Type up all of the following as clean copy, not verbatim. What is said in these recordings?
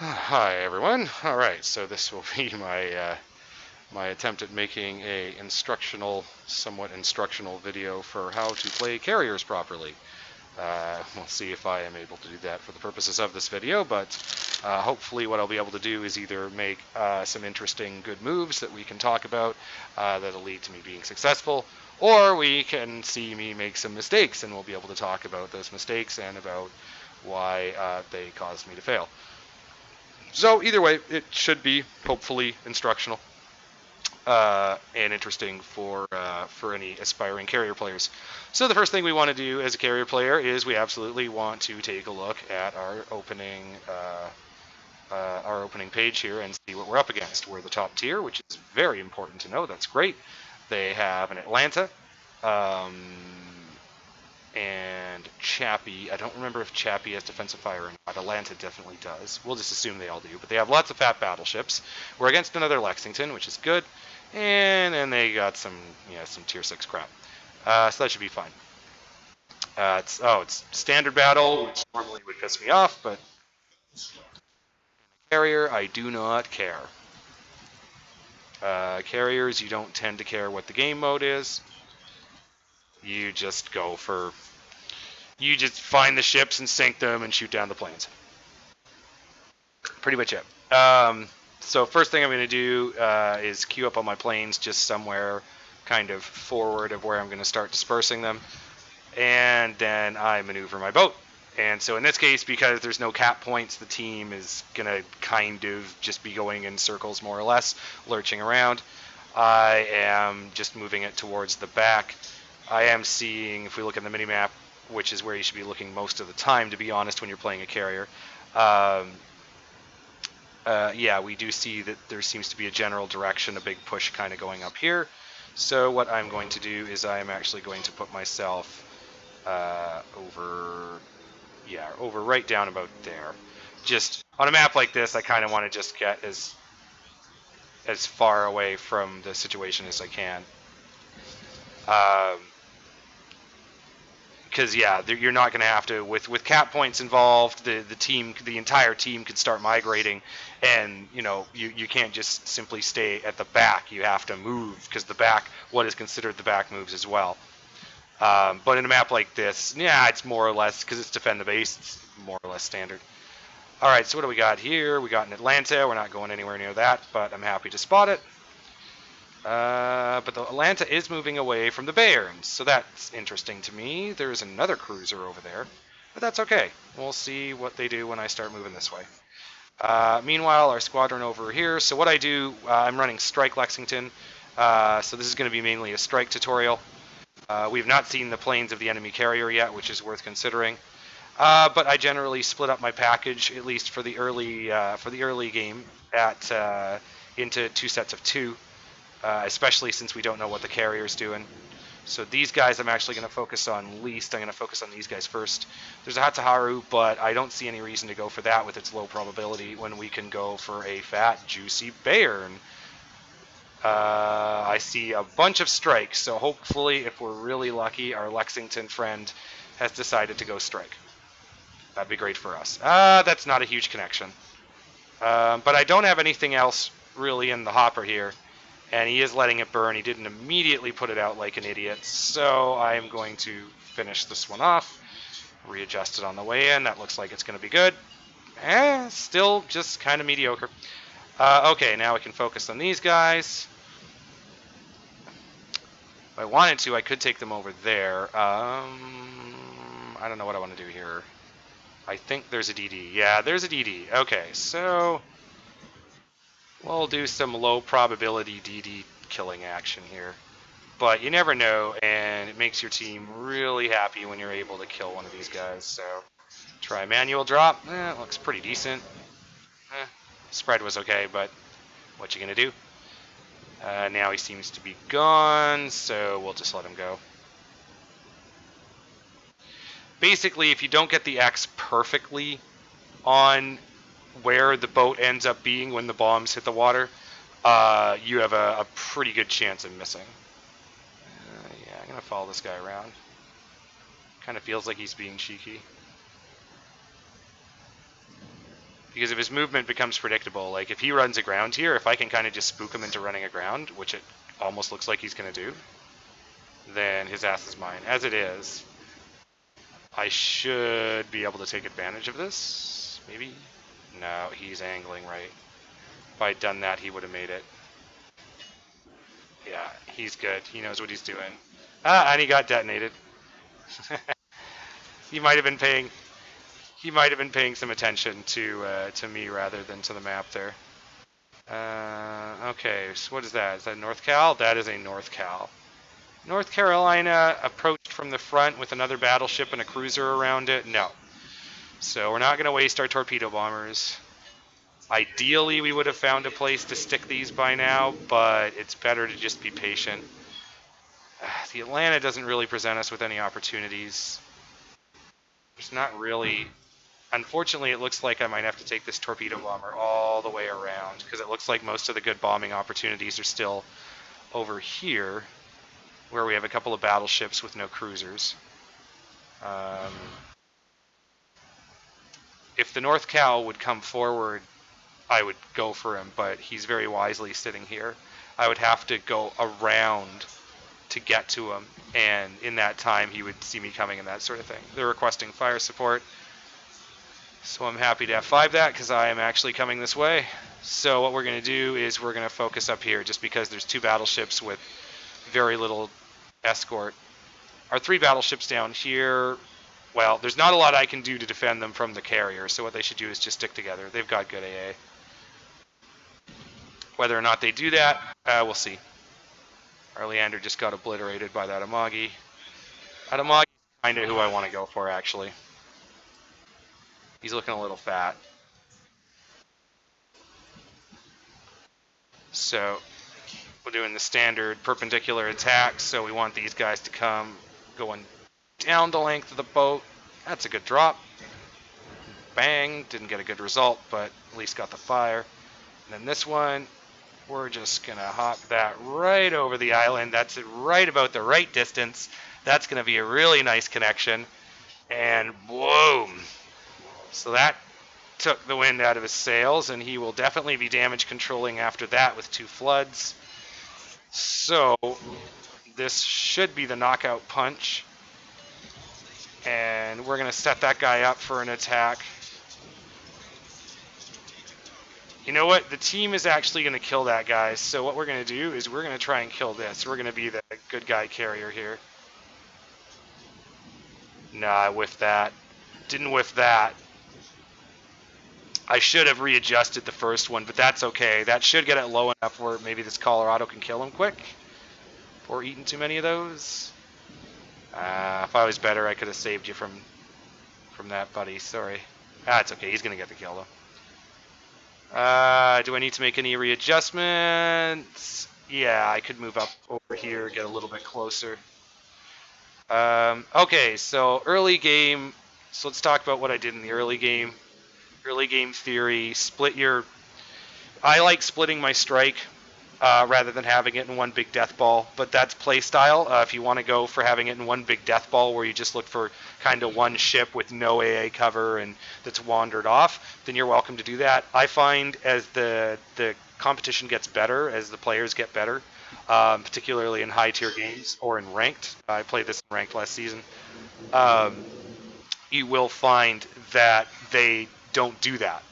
Hi everyone. All right, so this will be my attempt at making a somewhat instructional video for how to play carriers properly. We'll see if I am able to do that for the purposes of this video, but hopefully what I'll be able to do is either make some interesting good moves that we can talk about that'll lead to me being successful, or we can see me make some mistakes and we'll be able to talk about those mistakes and about why they caused me to fail. So either way, it should be hopefully instructional and interesting for any aspiring carrier players. So the first thing we want to do as a carrier player is we absolutely want to take a look at our opening page here and see what we're up against. We're the top tier, which is very important to know. That's great. They have an Atlanta. And Chappie, I don't remember if Chappie has defensive fire or not. Atlanta definitely does. We'll just assume they all do. But they have lots of fat battleships. We're against another Lexington, which is good. And then they got some tier 6 crap. So that should be fine. It's standard battle, which normally would piss me off, but carrier, I do not care. Carriers, you don't tend to care what the game mode is. You just you just find the ships and sink them and shoot down the planes. Pretty much it. So first thing I'm going to do is queue up all my planes just somewhere kind of forward of where I'm going to start dispersing them. And then I maneuver my boat. And so in this case, because there's no cap points, the team is going to kind of just be going in circles more or less, lurching around. I am just moving it towards the back. I am seeing, if we look at the minimap, which is where you should be looking most of the time, to be honest, when you're playing a carrier. Yeah, we do see that there seems to be a general direction, a big push kind of going up here. So what I'm going to do is I am actually going to put myself over right down about there. Just on a map like this, I kind of want to just get as far away from the situation as I can. Because yeah, you're not going to have to with cap points involved. The entire team could start migrating, and you can't just simply stay at the back. You have to move because what is considered the back moves as well. But in a map like this, yeah, it's more or less because it's defend the base. It's more or less standard. All right, so what do we got here? We got an Atlanta. We're not going anywhere near that, but I'm happy to spot it. But the Atlanta is moving away from the Bayerns, so that's interesting to me. There's another cruiser over there, but that's okay. We'll see what they do when I start moving this way. Meanwhile, our squadron over here. So what I do, I'm running Strike Lexington. So this is going to be mainly a strike tutorial. We've not seen the planes of the enemy carrier yet, which is worth considering. But I generally split up my package, at least for the early game, into 2 sets of 2. Especially since we don't know what the carrier's doing. So these guys I'm actually going to focus on least. I'm going to focus on these guys first. There's a Hatsuharu, but I don't see any reason to go for that with its low probability when we can go for a fat, juicy Bayern. I see a bunch of strikes, so hopefully, if we're really lucky, our Lexington friend has decided to go strike. That'd be great for us. That's not a huge connection. But I don't have anything else really in the hopper here. And he is letting it burn. He didn't immediately put it out like an idiot. So I am going to finish this one off. Readjust it on the way in. That looks like it's going to be good. Still just kind of mediocre. Okay, now we can focus on these guys. If I wanted to, I could take them over there. I don't know what I want to do here. I think there's a DD. Yeah, there's a DD. Okay, so we'll do some low probability DD killing action here. But you never know, and it makes your team really happy when you're able to kill one of these guys. So try manual drop. It looks pretty decent. Spread was okay, but what you gonna do? Now he seems to be gone, so we'll just let him go. Basically, if you don't get the X perfectly on where the boat ends up being when the bombs hit the water, you have a pretty good chance of missing. Yeah, I'm going to follow this guy around. Kind of feels like he's being cheeky. Because if his movement becomes predictable, like if he runs aground here, if I can kind of just spook him into running aground, which it almost looks like he's going to do, then his ass is mine. As it is, I should be able to take advantage of this, maybe? No, he's angling right. If I'd done that, he would have made it. Yeah, he's good. He knows what he's doing. Ah, and he got detonated. He might have been paying. He might have been paying some attention to me rather than to the map there. Okay, so what is that? Is that North Cal? That is a North Cal. North Carolina approached from the front with another battleship and a cruiser around it? No. So we're not going to waste our torpedo bombers. Ideally, we would have found a place to stick these by now, but it's better to just be patient. The Atlanta doesn't really present us with any opportunities. There's not really... Unfortunately, it looks like I might have to take this torpedo bomber all the way around, because it looks like most of the good bombing opportunities are still over here, where we have a couple of battleships with no cruisers. If the North Cal would come forward, I would go for him, but he's very wisely sitting here. I would have to go around to get to him, and in that time he would see me coming and that sort of thing. They're requesting fire support, so I'm happy to F5 that because I am actually coming this way. So what we're going to do is we're going to focus up here just because there's two battleships with very little escort. Our three battleships down here, well, there's not a lot I can do to defend them from the carrier, so what they should do is just stick together. They've got good AA. Whether or not they do that, we'll see. Our Leander just got obliterated by that Amagi. That Amagi is kind of who I want to go for, actually. He's looking a little fat. So we're doing the standard perpendicular attack, so we want these guys to come going down the length of the boat. That's a good drop. Bang, didn't get a good result, but at least got the fire. And then this one, we're just going to hop that right over the island. That's right about the right distance. That's going to be a really nice connection. And boom. So that took the wind out of his sails, and he will definitely be damage controlling after that with two floods. So this should be the knockout punch. And we're going to set that guy up for an attack. You know what? The team is actually going to kill that guy. So what we're going to do is we're going to try and kill this. We're going to be the good guy carrier here. Nah, I whiffed that. Didn't whiff that. I should have readjusted the first one, but that's okay. That should get it low enough where maybe this Colorado can kill him quick. Before eating too many of those. If I was better, I could have saved you from that, buddy. Sorry. It's okay. He's going to get the kill, though. Do I need to make any readjustments? Yeah, I could move up over here, get a little bit closer. Okay, so early game. So let's talk about what I did in the early game. Early game theory, I like splitting my strike rather than having it in one big death ball, but that's play style. If you want to go for having it in one big death ball where you just look for kind of one ship with no AA cover and that's wandered off, then you're welcome to do that. I find as the competition gets better, as the players get better, particularly in high tier games or in ranked, I played this in ranked last season, you will find that they don't do that.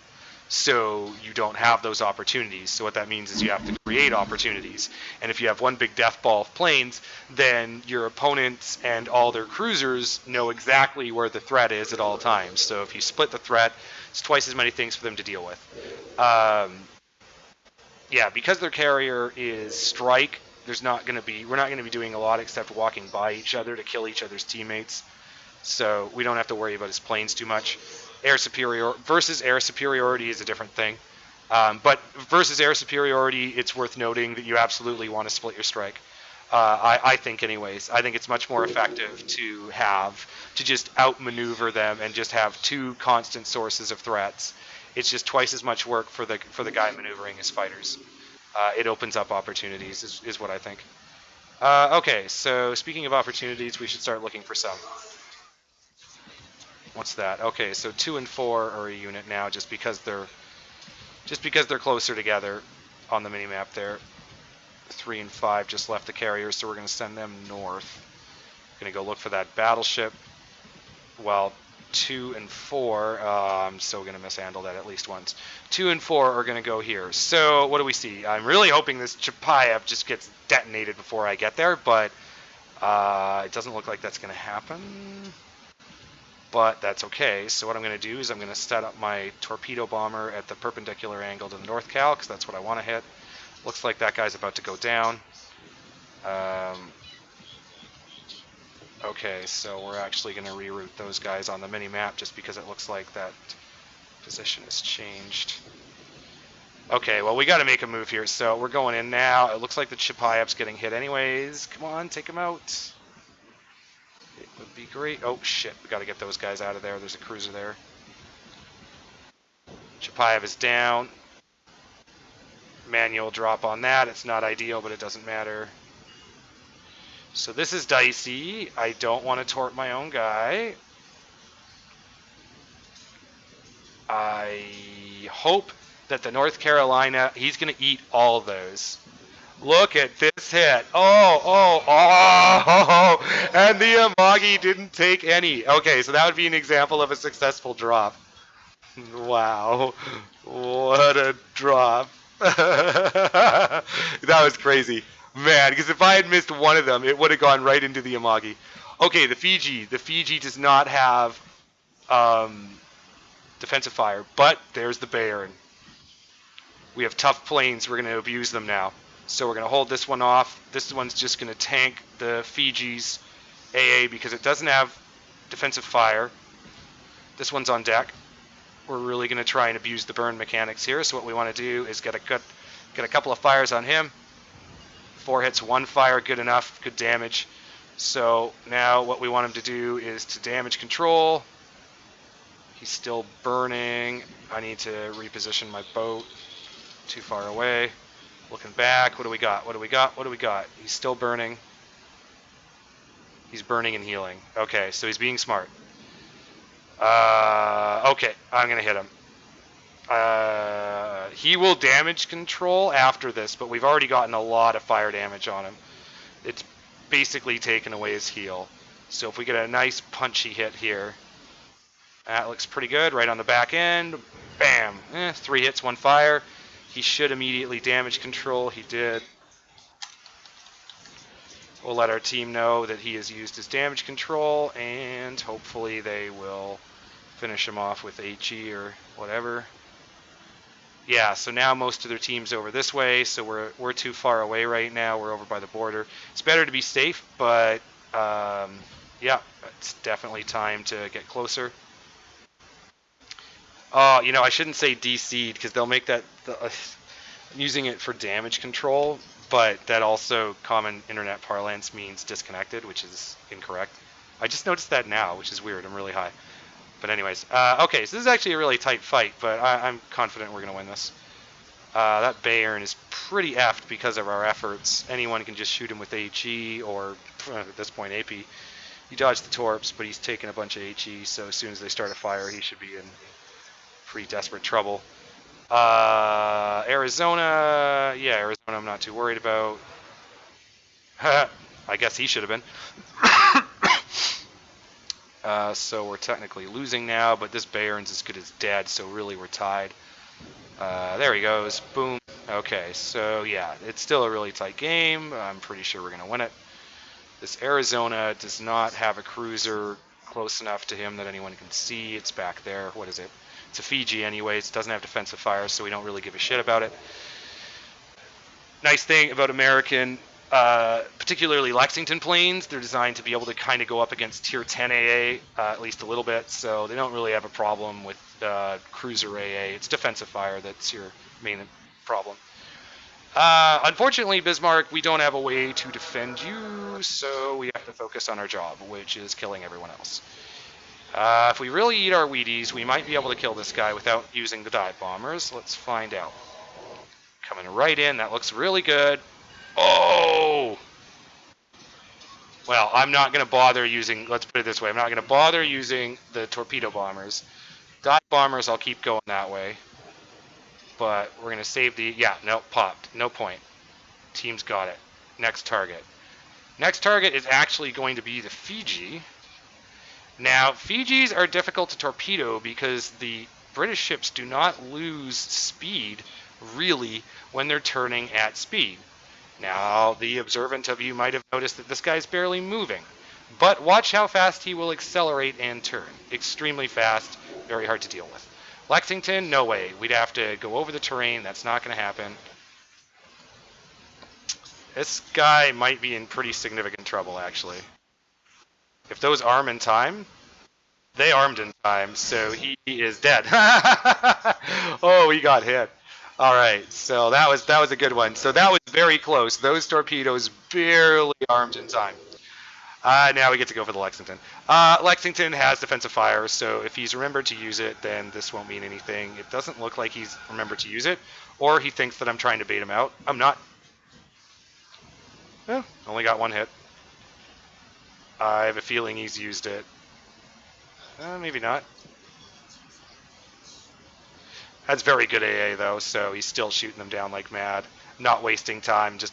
So you don't have those opportunities. So what that means is you have to create opportunities. And if you have one big death ball of planes, then your opponents and all their cruisers know exactly where the threat is at all times. So if you split the threat, it's twice as many things for them to deal with. Yeah, because their carrier is strike, we're not going to be doing a lot except walking by each other to kill each other's teammates. So we don't have to worry about his planes too much. Air superiority is a different thing. But versus air superiority, it's worth noting that you absolutely want to split your strike. I think anyways. I think it's much more effective to just outmaneuver them and just have two constant sources of threats. It's just twice as much work for the guy maneuvering his fighters. It opens up opportunities is what I think. Okay, so speaking of opportunities, we should start looking for some. What's that? Okay, so 2 and 4 are a unit now, just because they're closer together on the mini map there. 3 and 5 just left the carriers, so we're going to send them north. Going to go look for that battleship. Well, 2 and 4, I'm so going to mishandle that at least once. 2 and 4 are going to go here. So what do we see? I'm really hoping this Chapayev just gets detonated before I get there, but it doesn't look like that's going to happen. But that's okay. So what I'm going to do is I'm going to set up my torpedo bomber at the perpendicular angle to the north cal, because that's what I want to hit. Looks like that guy's about to go down. Okay, so we're actually going to reroute those guys on the mini-map just because it looks like that position has changed. Okay, well, we got to make a move here, so we're going in now. It looks like the Chapayev's getting hit anyways. Come on, take him out. It would be great. Oh, shit, we got to get those guys out of there. There's a cruiser there. Chapayev is down. Manual drop on that. It's not ideal, but it doesn't matter. So this is dicey. I don't want to tort my own guy. I hope that the North Carolina, he's going to eat all of those. Look at this hit. Oh, and the Amagi didn't take any. Okay, so that would be an example of a successful drop. Wow, what a drop. That was crazy. Man, because if I had missed one of them, it would have gone right into the Amagi. Okay, the Fiji. The Fiji does not have defensive fire, but there's the Bayern. We have tough planes. We're going to abuse them now. So we're going to hold this one off. This one's just going to tank the Fiji's AA because it doesn't have defensive fire. This one's on deck. We're really going to try and abuse the burn mechanics here. So what we want to do is get a couple of fires on him. 4 hits, 1 fire, good enough, good damage. So now what we want him to do is to damage control. He's still burning. I need to reposition my boat. Too far away. Looking back, what do we got? What do we got? What do we got? He's still burning. He's burning and healing. Okay, so he's being smart. Okay, I'm going to hit him. He will damage control after this, but we've already gotten a lot of fire damage on him. It's basically taken away his heal. So if we get a nice punchy hit here, that looks pretty good. Right on the back end. Bam. 3 hits, 1 fire. He should immediately damage control. He did. We'll let our team know that he has used his damage control, and hopefully they will finish him off with HE or whatever. Yeah, so now most of their team's over this way, so we're too far away right now. We're over by the border. It's better to be safe, but yeah, it's definitely time to get closer. You know, I shouldn't say DC'd because they'll make that. I'm using it for damage control, but that also, common internet parlance, means disconnected, which is incorrect. I just noticed that now, which is weird. I'm really high. But anyways, okay, so this is actually a really tight fight, but I'm confident we're going to win this. That Bayern is pretty effed because of our efforts. Anyone can just shoot him with HE or, at this point, AP. He dodged the torps, but he's taken a bunch of HE, so as soon as they start a fire, he should be in pretty desperate trouble. Arizona, yeah, Arizona I'm not too worried about. I guess he should have been. So we're technically losing now, but this Bayern's as good as dead, so really we're tied. There he goes. Boom. Okay, so yeah, it's still a really tight game. I'm pretty sure we're going to win it. This Arizona does not have a cruiser close enough to him that anyone can see. It's back there. What is it? It's a Fiji anyways. It doesn't have defensive fire, so we don't really give a shit about it. Nice thing about American, particularly Lexington planes, they're designed to be able to kind of go up against Tier 10 AA, at least a little bit, so they don't really have a problem with cruiser AA. It's defensive fire that's your main problem. Unfortunately, Bismarck, we don't have a way to defend you, so we have to focus on our job, which is killing everyone else. If we really eat our Wheaties, we might be able to kill this guy without using the dive bombers. Let's find out. Coming right in. That looks really good. Oh! Well, I'm not going to bother using, let's put it this way, I'm not going to bother using the torpedo bombers. Dive bombers, I'll keep going that way. But we're going to save the, yeah, no, popped. No point. Team's got it. Next target. Next target is actually going to be the Fiji. Now, Fijis are difficult to torpedo because the British ships do not lose speed, really, when they're turning at speed. Now, the observant of you might have noticed that this guy's barely moving. But watch how fast he will accelerate and turn. Extremely fast, very hard to deal with. Lexington, no way. We'd have to go over the terrain. That's not going to happen. This guy might be in pretty significant trouble, actually. If those arm in time, they armed in time, so he is dead. Oh, he got hit. All right, so that was a good one. So that was very close. Those torpedoes barely armed in time. Now we get to go for the Lexington. Lexington has defensive fire, so if he's remembered to use it, then this won't mean anything. It doesn't look like he's remembered to use it, or he thinks that I'm trying to bait him out. I'm not. Oh, only got one hit. I have a feeling he's used it. Maybe not. That's very good AA, though, so he's still shooting them down like mad. Not wasting time, just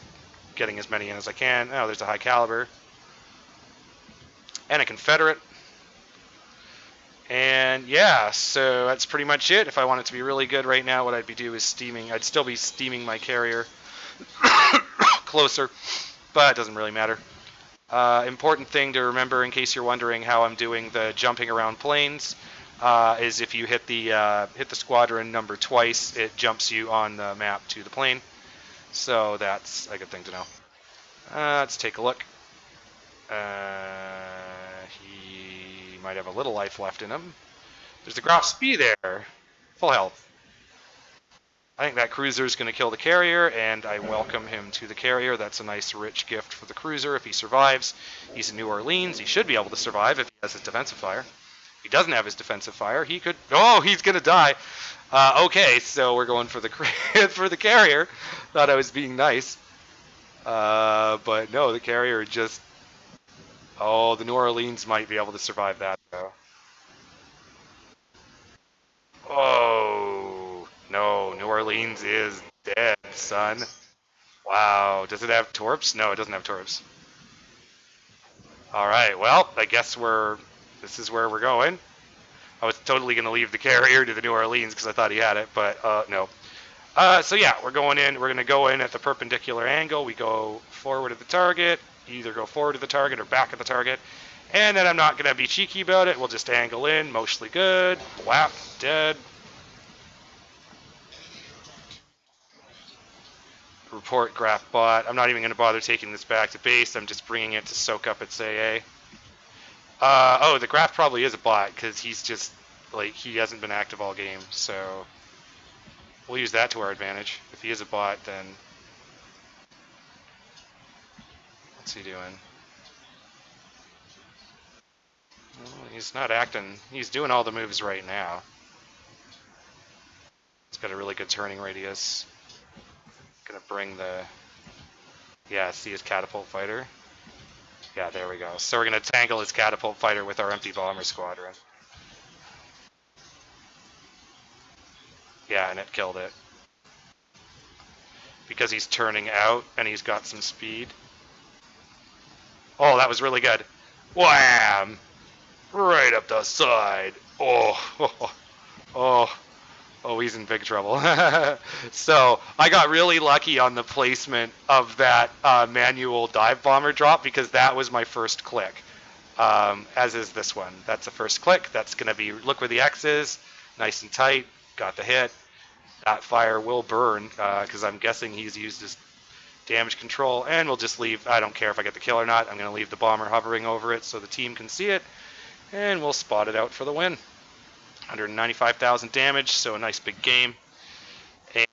getting as many in as I can. Oh, there's a high caliber. And a Confederate. And yeah, so that's pretty much it. If I want it to be really good right now, what I'd be doing is steaming. I'd still be steaming my carrier closer, but it doesn't really matter. Important thing to remember, in case you're wondering how I'm doing the jumping around planes, is if you hit the squadron number twice, it jumps you on the map to the plane. So that's a good thing to know. Let's take a look. He might have a little life left in him. There's the Graf Spee there. Full health. I think that cruiser is going to kill the carrier, and I welcome him to the carrier. That's a nice, rich gift for the cruiser if he survives. He's in New Orleans. He should be able to survive if he has his defensive fire. If he doesn't have his defensive fire, he could... Oh, he's going to die. Okay, so we're going for the for the carrier. Thought I was being nice. But no, the carrier just... Oh, the New Orleans might be able to survive that, though. Oh, no, New Orleans is dead, son. Wow, does it have torps? No, it doesn't have torps. All right, well, I guess this is where we're going. I was totally going to leave the carrier to the New Orleans because I thought he had it, but no. So yeah, we're going in. We're going to go in at the perpendicular angle. We go forward of the target. You either go forward of the target or back of the target. And then I'm not going to be cheeky about it. We'll just angle in. Mostly good. Blap. Dead. Report Graf bot. I'm not even going to bother taking this back to base. I'm just bringing it to soak up its AA. Oh, the Graf probably is a bot because he's just, like, he hasn't been active all game. So we'll use that to our advantage. If he is a bot, then... What's he doing? Well, he's not acting. He's doing all the moves right now. He's got a really good turning radius. Gonna bring the... Yeah, see his catapult fighter? Yeah, there we go. So we're gonna tangle his catapult fighter with our empty bomber squadron. Yeah, and it killed it. Because he's turning out and he's got some speed. Oh, that was really good. Wham! Right up the side. Oh, he's in big trouble. So I got really lucky on the placement of that manual dive bomber drop because that was my first click, as is this one. That's the first click. That's going to be, look where the X is, nice and tight, got the hit. That fire will burn because I'm guessing he's used his damage control, and we'll just leave. I don't care if I get the kill or not. I'm going to leave the bomber hovering over it so the team can see it, and we'll spot it out for the win. 195,000 damage, so a nice big game.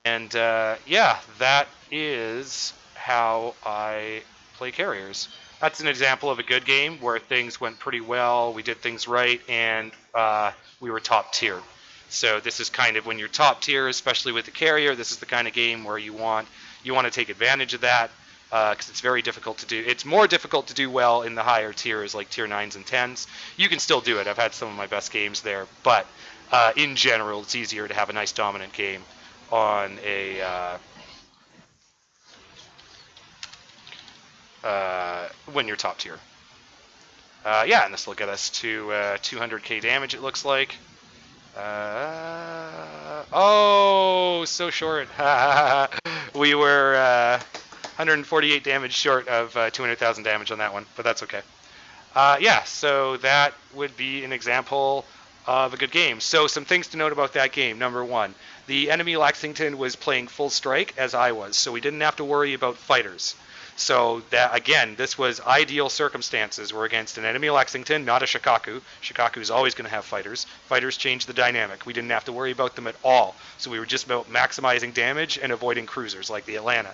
And yeah, that is how I play carriers. That's an example of a good game where things went pretty well, we did things right, and we were top tier. So this is kind of when you're top tier, especially with the carrier, this is the kind of game where you want to take advantage of that. because it's very difficult to do. It's more difficult to do well in the higher tiers, like tier 9s and 10s. You can still do it. I've had some of my best games there, but in general, it's easier to have a nice dominant game on a when you're top tier. Yeah, and this will get us to 200k damage, it looks like. Oh, so short. We were 148 damage short of 200,000 damage on that one, but that's okay. Yeah, so that would be an example of a good game. So some things to note about that game. Number one, the enemy Lexington was playing full strike, as I was, so we didn't have to worry about fighters. So that, again, this was ideal circumstances. We're against an enemy Lexington, not a Shikaku. Shikaku's always going to have fighters. Fighters change the dynamic. We didn't have to worry about them at all. So we were just about maximizing damage and avoiding cruisers like the Atlanta.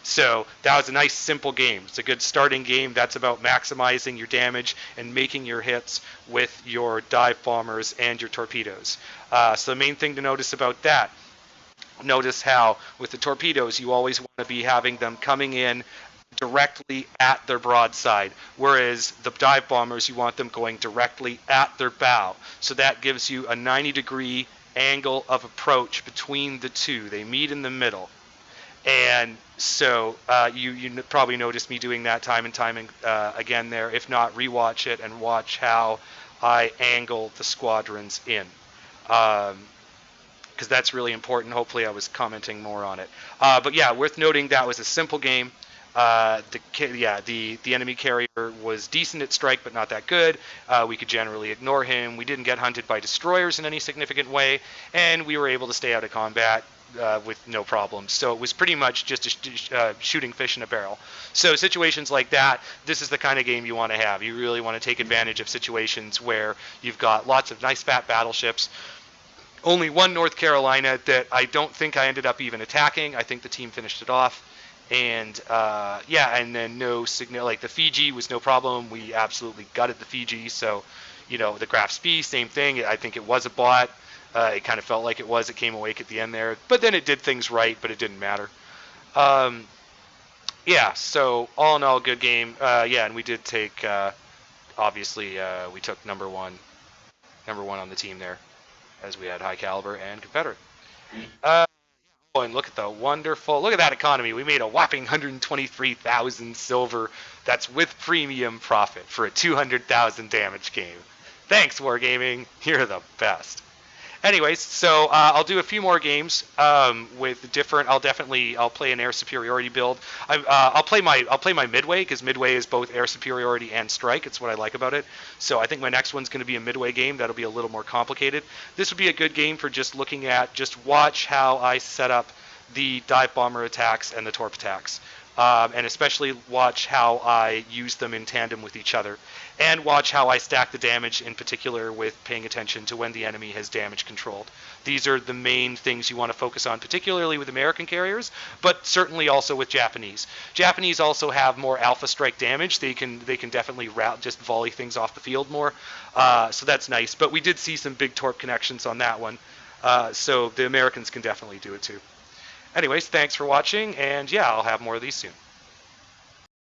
So that was a nice, simple game. It's a good starting game. That's about maximizing your damage and making your hits with your dive bombers and your torpedoes. So the main thing to notice about that, notice how with the torpedoes, you always want to be having them coming in directly at their broadside, whereas the dive bombers, you want them going directly at their bow. So that gives you a 90-degree angle of approach between the two. They meet in the middle. And so you probably noticed me doing that time and time again there. If not, rewatch it and watch how I angle the squadrons in. Because that's really important. Hopefully I was commenting more on it. But yeah, worth noting that was a simple game. The enemy carrier was decent at strike, but not that good. We could generally ignore him. We didn't get hunted by destroyers in any significant way, and we were able to stay out of combat with no problems. So it was pretty much just shooting fish in a barrel. So situations like that, this is the kind of game you want to have. You really want to take advantage of situations where you've got lots of nice fat battleships. Only one North Carolina that I don't think I ended up even attacking. I think the team finished it off. And yeah, and then no signal, like the Fiji was no problem. We absolutely gutted the Fiji. So, you know, the Graf Spee, same thing. I think it was a bot. It kind of felt like it was. It came awake at the end there, but then it did things right, but it didn't matter. Yeah, so all in all, good game. Yeah, and we did take, obviously, we took number one on the team there, as we had high caliber and Confederate. And look at look at that economy. We made a whopping 123,000 silver. That's with premium profit for a 200,000 damage game. Thanks, Wargaming. You're the best. Anyways, so I'll do a few more games with different. I'll play an air superiority build. I'll play my midway, because midway is both air superiority and strike. It's what I like about it. So I think my next one's going to be a midway game. That'll be a little more complicated. This would be a good game for just looking at. Just watch how I set up the dive bomber attacks and the torp attacks. And especially watch how I use them in tandem with each other, and watch how I stack the damage, in particular with paying attention to when the enemy has damage controlled. These are the main things you want to focus on, particularly with American carriers, but certainly also with Japanese. Japanese also have more alpha strike damage. They can definitely just volley things off the field more, so that's nice. But we did see some big torp connections on that one, so the Americans can definitely do it too. Anyways, thanks for watching, and yeah, I'll have more of these soon.